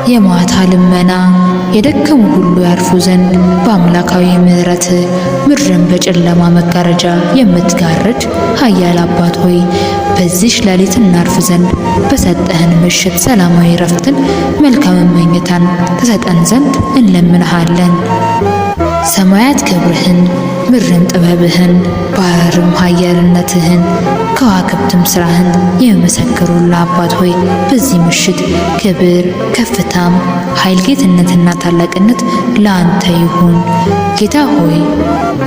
የማታ ልመና የደከሙ ሁሉ ያርፉ ዘንድ በአምላካዊ ምሕረት ምድርን በጨለማ መጋረጃ የምትጋርድ ኃያል አባት ሆይ በዚህ ሌሊት እናርፍ ዘንድ በሰጠህን ምሽት ሰላማዊ ረፍትን መልካም መኝታን ተሰጠን ዘንድ እንለምንሃለን። ሰማያት ክብርህን ምድርም ጥበብህን ባህርም ኃያልነትህን ከዋክብትም ስራህን የሚመሰክሩልህ አባት ሆይ በዚህ ምሽት ክብር ከፍታም ኃይል ጌትነትና ታላቅነት ለአንተ ይሁን። ጌታ ሆይ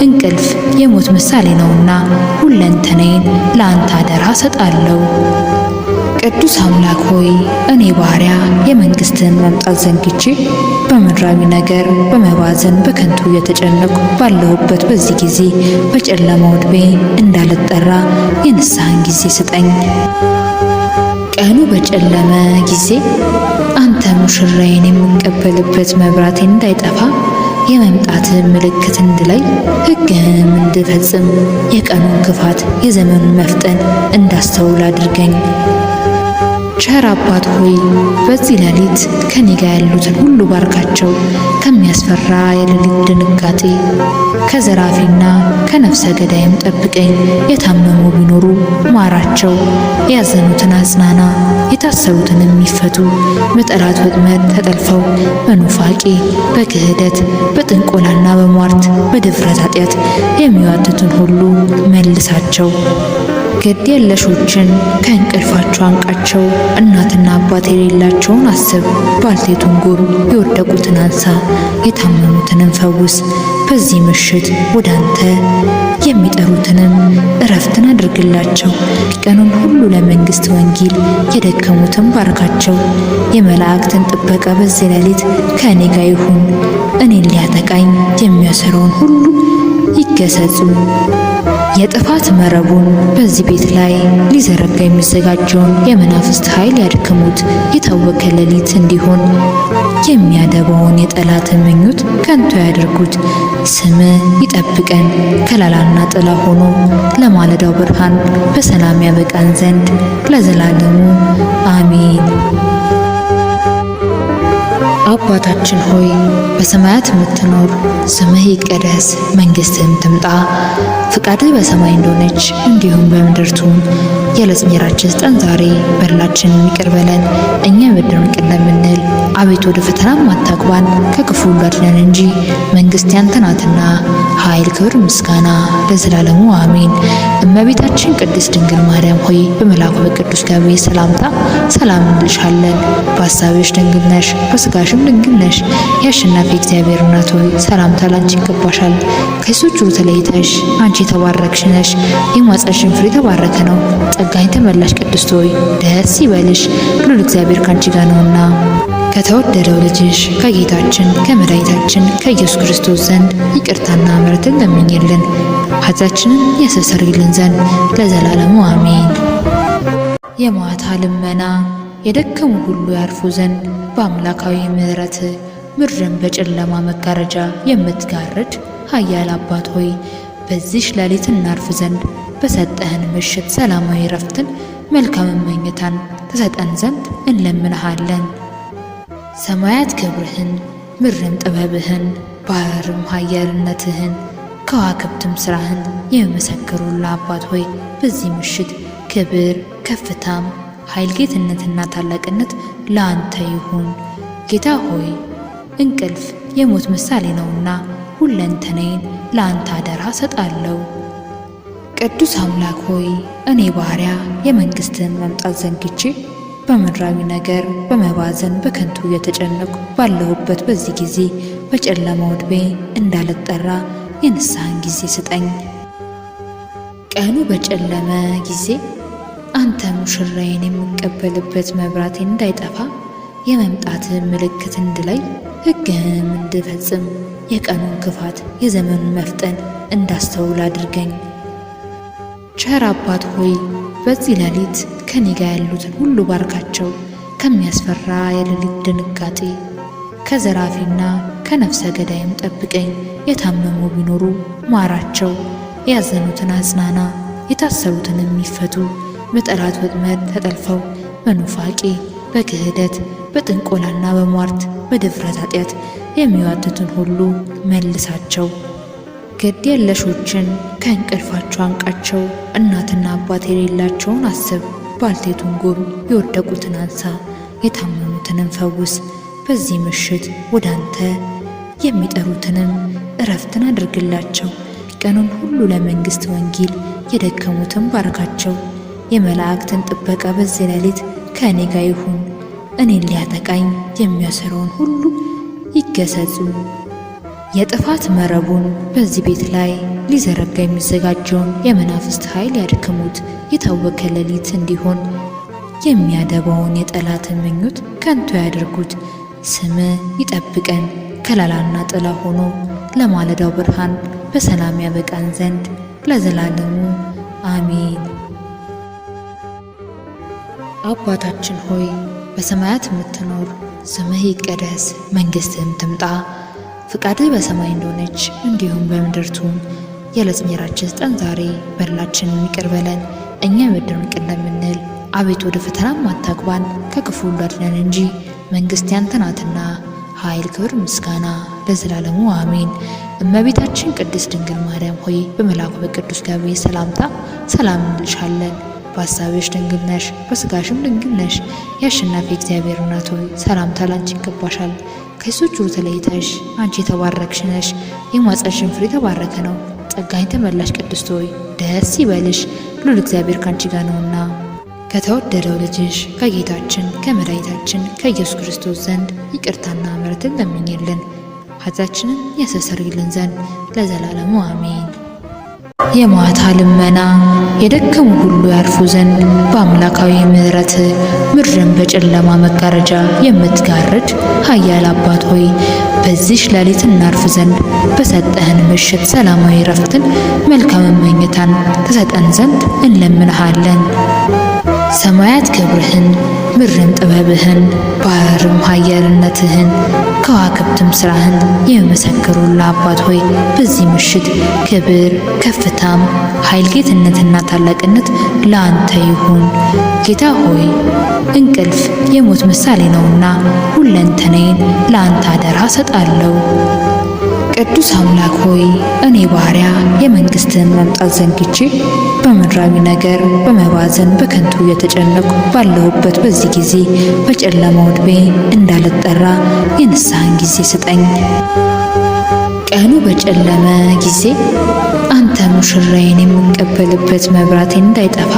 እንቅልፍ የሞት ምሳሌ ነውና ሁለንተናዬን ለአንተ አደራ ሰጣለሁ። ቅዱስ አምላክ ሆይ እኔ ባሪያ የመንግስትህን መምጣት ዘንግቼ በምድራዊ ነገር በመባዘን በከንቱ እየተጨነቁ ባለሁበት በዚህ ጊዜ በጨለማው ዕድሜ እንዳልጠራ የንስሐን ጊዜ ስጠኝ። ቀኑ በጨለመ ጊዜ አንተ ሙሽራዬን የምቀበልበት መብራቴን እንዳይጠፋ የመምጣትህን ምልክት እንድላይ ሕግህንም እንድፈጽም የቀኑን ክፋት የዘመኑን መፍጠን እንዳስተውል አድርገኝ። ቸር አባት ሆይ በዚህ ሌሊት ከኔ ጋር ያሉትን ሁሉ ባርካቸው። ከሚያስፈራ የሌሊት ድንጋጤ ከዘራፊና ከነፍሰ ገዳይም ጠብቀኝ። የታመሙ ቢኖሩ ማራቸው፣ ያዘኑትን አጽናና፣ የታሰሩትንም ይፈቱ። በጠላት ወጥመድ ተጠልፈው በኑፋቄ በክህደት በጥንቆላና በሟርት በድፍረት ኃጢአት የሚዋትቱን ሁሉ መልሳቸው። ግድ የለሾችን ከእንቅልፋቸው አንቃቸው። እናትና አባት የሌላቸውን አስብ። ባልቴቱን ጎብ፣ የወደቁትን አንሳ፣ የታመሙትንም ፈውስ። በዚህ ምሽት ወደ አንተ የሚጠሩትንም እረፍትን አድርግላቸው። ቀኑን ሁሉ ለመንግስት ወንጌል የደከሙትን ባርካቸው። የመላእክትን ጥበቃ በዚህ ሌሊት ከእኔ ጋር ይሁን። እኔን ሊያጠቃኝ የሚያሰረውን ሁሉ ይገሰጹ። የጥፋት መረቡን በዚህ ቤት ላይ ሊዘረጋ የሚዘጋጀውን የመናፍስት ኃይል ያድክሙት። የታወከ ሌሊት እንዲሆን የሚያደባውን የጠላትን ምኞት ከንቱ ያድርጉት። ስምህ ይጠብቀን ከለላና ጥላ ሆኖ ለማለዳው ብርሃን በሰላም ያበቃን ዘንድ ለዘላለሙ አሜን። አባታችን ሆይ በሰማያት የምትኖር፣ ስምህ ይቀደስ፣ መንግስትህም ትምጣ፣ ፍቃድህ በሰማይ እንደሆነች እንዲሁም በምድር ትሁን። የዕለት እንጀራችንን ስጠን ዛሬ፣ በደላችንን ይቅር በለን እኛ የበደሉንን ይቅር እንደምንል፣ አቤቱ ወደ ፈተናም አታግባን ከክፉ ሁሉ አድነን እንጂ መንግስት ያንተ ናትና ኃይል፣ ክብር፣ ምስጋና ለዘላለሙ አሜን። እመቤታችን ቅድስት ድንግል ማርያም ሆይ በመልአኩ በቅዱስ ገብርኤል ሰላምታ ሰላም እንልሻለን። በሐሳብሽ ድንግል ነሽ፣ በሥጋሽም ድንግል ነሽ። የአሸናፊ እግዚአብሔር እናት ሆይ ሰላምታ ላንቺ ይገባሻል። ከሴቶች ሁሉ ተለይተሽ አንቺ የተባረክሽ ነሽ፣ የማኅፀንሽም ፍሬ የተባረከ ነው። ጸጋን የተመላሽ ቅድስት ሆይ ደስ ይበልሽ፣ ልዑል እግዚአብሔር ካንቺ ጋር ነውና ከተወደደው ልጅሽ ከጌታችን ከመድኃኒታችን ከኢየሱስ ክርስቶስ ዘንድ ይቅርታና ምሕረትን ለምኝልን ኃጢአታችንን ያስተሰርይልን ዘንድ ለዘላለሙ አሜን። የማታ ልመና የደከሙ ሁሉ ያርፉ ዘንድ በአምላካዊ ምሕረት ምድርን በጨለማ መጋረጃ የምትጋርድ ኃያል አባት ሆይ በዚህ ሌሊት እናርፍ ዘንድ በሰጠህን ምሽት ሰላማዊ ረፍትን መልካም መኝታን ተሰጠን ዘንድ እንለምንሃለን። ሰማያት ክብርህን ምድርም ጥበብህን ባህርም ኃያልነትህን ከዋክብትም ስራህን የሚመሰክሩልህ አባት ሆይ በዚህ ምሽት ክብር ከፍታም ኃይል ጌትነትና ታላቅነት ለአንተ ይሁን። ጌታ ሆይ እንቅልፍ የሞት ምሳሌ ነውና ሁለንተናዬን ለአንተ አደራ ሰጣለሁ። ቅዱስ አምላክ ሆይ እኔ ባሪያ የመንግስትህን መምጣት ዘንግቼ በምድራዊ ነገር በመባዘን በከንቱ እየተጨነቁ ባለሁበት በዚህ ጊዜ በጨለማው ዕድሜ እንዳልጠራ የንስሐን ጊዜ ስጠኝ። ቀኑ በጨለመ ጊዜ አንተ ሙሽራዬን የምቀበልበት መብራቴን እንዳይጠፋ የመምጣትህን ምልክት እንድላይ ሕግህንም እንድፈጽም የቀኑን ክፋት የዘመኑን መፍጠን እንዳስተውል አድርገኝ። ቸር አባት ሆይ በዚህ ሌሊት ከኔ ጋር ያሉትን ሁሉ ባርካቸው። ከሚያስፈራ የሌሊት ድንጋጤ ከዘራፊና ከነፍሰ ገዳይም ጠብቀኝ። የታመሙ ቢኖሩ ማራቸው፣ ያዘኑትን አጽናና፣ የታሰሩትንም ይፈቱ። በጠላት ወጥመድ ተጠልፈው በኑፋቄ በክህደት በጥንቆላና በሟርት በድፍረት ኃጢአት የሚዋትቱን ሁሉ መልሳቸው። ግድ የለሾችን ከእንቅልፋቸው አንቃቸው። እናትና አባት የሌላቸውን አስብ። ባልቴቱን ጎብኝ፣ የወደቁትን አንሳ፣ የታመሙትንም ፈውስ። በዚህ ምሽት ወደ አንተ የሚጠሩትንም እረፍትን አድርግላቸው። ቀኑን ሁሉ ለመንግሥት ወንጌል የደከሙትን ባርካቸው። የመላእክትን ጥበቃ በዚህ ሌሊት ከእኔ ጋር ይሁን። እኔን ሊያጠቃኝ የሚያሰረውን ሁሉ ይገሰጹ። የጥፋት መረቡን በዚህ ቤት ላይ ሊዘረጋ የሚዘጋጀውን የመናፍስት ኃይል ያድክሙት። የታወከ ሌሊት እንዲሆን የሚያደባውን የጠላትን ምኞት ከንቱ ያድርጉት። ስም ይጠብቀን ከለላና ጥላ ሆኖ ለማለዳው ብርሃን በሰላም ያበቃን ዘንድ ለዘላለሙ አሜን። አባታችን ሆይ በሰማያት የምትኖር፣ ስምህ ይቀደስ፣ መንግሥትህም ትምጣ፣ ፍቃድህ በሰማይ እንደሆነች እንዲሁም በምድር ትሁን። የዕለት እንጀራችንን ስጠን ዛሬ፣ በደላችንን ይቅር በለን እኛ የበደሉንን ይቅር እንደምንል፣ አቤቱ ወደ ፈተናም አታግባን ከክፉ ሁሉ አድነን እንጂ መንግሥት ያንተ ናትና ኃይል፣ ክብር፣ ምስጋና ለዘላለሙ አሜን። እመቤታችን ቅድስት ድንግል ማርያም ሆይ በመልአኩ በቅዱስ ገብርኤል ሰላምታ ሰላም እንልሻለን። በሐሳብሽ ድንግል ነሽ፣ በሥጋሽም ድንግል ነሽ። የአሸናፊ እግዚአብሔር እናት ሆይ ሰላምታ ላንቺ ይገባሻል። ከሴቶች ሁሉ ተለይተሽ አንቺ የተባረክሽ ነሽ፣ የማኅፀንሽም ፍሬ የተባረከ ነው። ጸጋን የተመላሽ ቅድስት ሆይ ደስ ይበልሽ፣ ልዑል እግዚአብሔር ካንቺ ጋር ነውና ከተወደደው ልጅሽ ከጌታችን ከመድኃኒታችን ከኢየሱስ ክርስቶስ ዘንድ ይቅርታና ምሕረትን ለምኝልን ኃጢአታችንን ያስተሰርይልን ዘንድ ለዘላለሙ አሜን። የማታ ልመና የደከሙ ሁሉ ያርፉ ዘንድ በአምላካዊ ምሕረት ምድርን በጨለማ መጋረጃ የምትጋርድ ኃያል አባት ሆይ በዚህ ሌሊት እናርፍ ዘንድ በሰጠህን ምሽት ሰላማዊ ረፍትን መልካም መኝታን ትሰጠን ዘንድ እንለምንሃለን። ሰማያት ክብርህን ምድርም ጥበብህን ባህርም ኃያልነትህን ከዋክብትም ሥራህን የሚመሰክሩልህ አባት ሆይ በዚህ ምሽት ክብር ከፍታም ኃይል ጌትነትና ታላቅነት ለአንተ ይሁን። ጌታ ሆይ እንቅልፍ የሞት ምሳሌ ነውና ሁለንተናዬን ለአንተ አደራ ሰጣለሁ። ቅዱስ አምላክ ሆይ እኔ ባሪያ የመንግሥትህን መምጣት ዘንግቼ በምድራዊ ነገር በመባዘን በከንቱ እየተጨነቁ ባለሁበት በዚህ ጊዜ በጨለማው ዕድሜ እንዳልጠራ የንስሐን ጊዜ ስጠኝ። ቀኑ በጨለመ ጊዜ አንተ ሙሽራዬን የምቀበልበት መብራቴን እንዳይጠፋ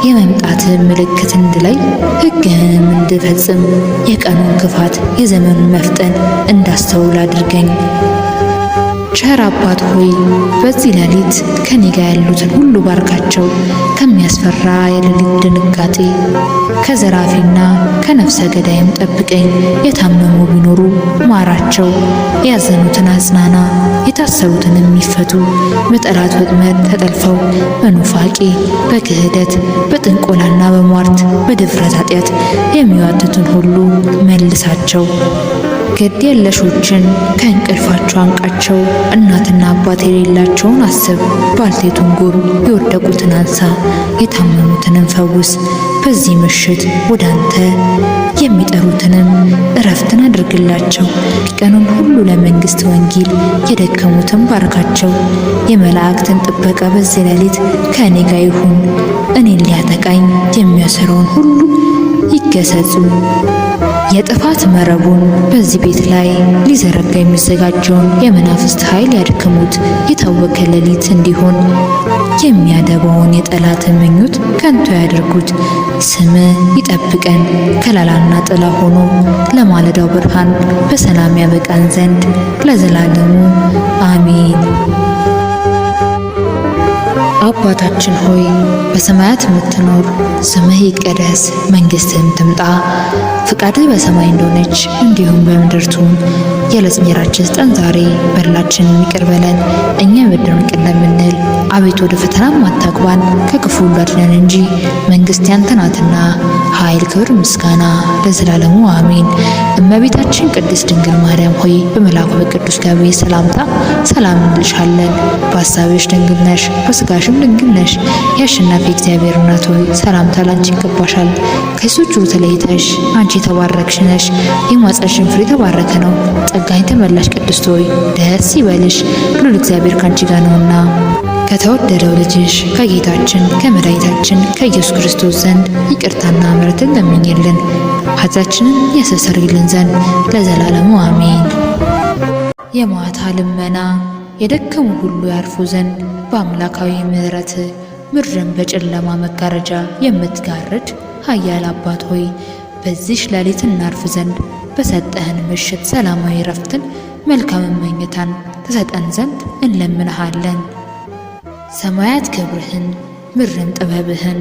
የመምጣትህን ምልክት እንድላይ ሕግህንም እንድፈጽም የቀኑን ክፋት የዘመኑን መፍጠን እንዳስተውል አድርገኝ። ቸር አባት ሆይ በዚህ ሌሊት ከኔ ጋር ያሉትን ሁሉ ባርካቸው። ከሚያስፈራ የሌሊት ድንጋጤ ከዘራፊና ከነፍሰ ገዳይም ጠብቀኝ። የታመሙ ቢኖሩ ማራቸው፣ ያዘኑትን አጽናና፣ የታሰሩትንም ይፈቱ። በጠላት ወጥመድ ተጠልፈው በኑፋቄ በክህደት በጥንቆላና በሟርት በድፍረት ኃጢአት የሚዋትቱን ሁሉ መልሳቸው። ግድ የለሾችን ከእንቅልፋቸው አንቃቸው። እናትና አባት የሌላቸውን አስብ። ባልቴቱን ጎብኝ፣ የወደቁትን አንሳ፣ የታመሙትንም ፈውስ። በዚህ ምሽት ወደ አንተ የሚጠሩትንም እረፍትን አድርግላቸው። ቀኑን ሁሉ ለመንግሥት ወንጌል የደከሙትን ባርካቸው። የመላእክትን ጥበቃ በዚህ ሌሊት ከእኔ ጋር ይሁን። እኔን ሊያጠቃኝ የሚያሰረውን ሁሉ ይገሰጹ። የጥፋት መረቡን በዚህ ቤት ላይ ሊዘረጋ የሚዘጋጀውን የመናፍስት ኃይል ያድክሙት። የታወከ ሌሊት እንዲሆን የሚያደባውን የጠላትን ምኞት ከንቱ ያድርጉት። ስም ይጠብቀን ከለላና ጥላ ሆኖ ለማለዳው ብርሃን በሰላም ያበቃን ዘንድ ለዘላለሙ አሜን። አባታችን ሆይ በሰማያት የምትኖር፣ ስምህ ይቀደስ፣ መንግሥትህም ትምጣ፣ ፍቃድህ በሰማይ እንደሆነች እንዲሁም በምድር ትሁን። የዕለት እንጀራችንን ስጠን ዛሬ፣ በደላችንን ይቅር በለን እኛ የበደሉንን ይቅር እንደምንል። አቤቱ ወደ ፈተናም አታግባን ከክፉ ሁሉ አድነን እንጂ መንግሥት ያንተ ናትና፣ ኃይል፣ ክብር፣ ምስጋና ለዘላለሙ አሜን። እመቤታችን ቅድስት ድንግል ማርያም ሆይ በመልአኩ በቅዱስ ገብርኤል ሰላምታ ሰላም እንልሻለን። በሐሳብሽ ድንግል ነሽ፣ በሥጋሽም ድንግል ነሽ። የአሸናፊ እግዚአብሔር እናት ሆይ ሰላምታ ላንቺ ይገባሻል። ከሴቶች ሁሉ ተለይተሽ አንቺ የተባረክሽ ነሽ፣ የማኅፀንሽም ፍሬ የተባረከ ነው። ጸጋን የተመላሽ ቅድስት ሆይ ደስ ይበልሽ፣ ልዑል እግዚአብሔር ካንቺ ጋር ነውና ከተወደደው ልጅሽ ከጌታችን ከመድኃኒታችን ከኢየሱስ ክርስቶስ ዘንድ ይቅርታና ምሕረትን ለምኝልን ኃጢአታችንን ያስተሰርይልን ዘንድ ለዘላለሙ አሜን። የማታ ልመና የደከሙ ሁሉ ያርፉ ዘንድ በአምላካዊ ምሕረት ምድርን በጨለማ መጋረጃ የምትጋርድ ኃያል አባት ሆይ በዚህ ሌሊት እናርፍ ዘንድ በሰጠህን ምሽት ሰላማዊ ረፍትን መልካም መኝታን ተሰጠን ዘንድ እንለምንሃለን። ሰማያት ክብርህን ምድርም ጥበብህን